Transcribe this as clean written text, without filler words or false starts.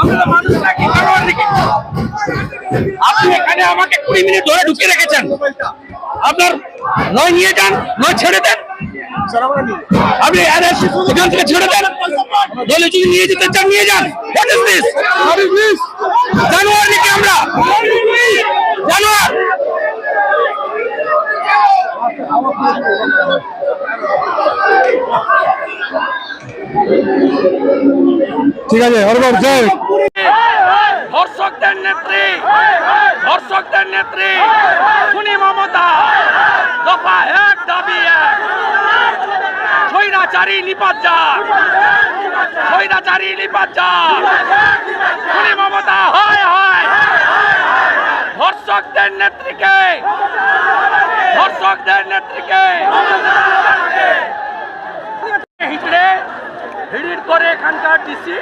আমরা মানুষ নাকি জানোয়ার নাকি? আপনি এখানে আমাকে 20 মিনিট ধরে ঢুকিয়ে রেখেছেন। আপনার নয় নিয়ে যান, নয় ছেড়ে দেন। আপনি এখান থেকে ছেড়ে দেন, দলে যদি নিয়ে যেতে চান নিয়ে যান। What is this? জানোয়ার নাকি আমরা? জানোয়ার? ঠিক আছে, হরবার জয়। ধর্ষকদের নেত্রী, ধর্ষকদের নেত্রী খুনি মমতা, দফা 1 দাবি 1, স্বৈরাচারী নিপাত যাক, স্বৈরাচারী নিপাত যাক, খুনি মমতা হায় হায়, ধর্ষকদের নেত্রীকে, ধর্ষকদের নেত্রীকে হিড়ির করে এখানকার ডিসি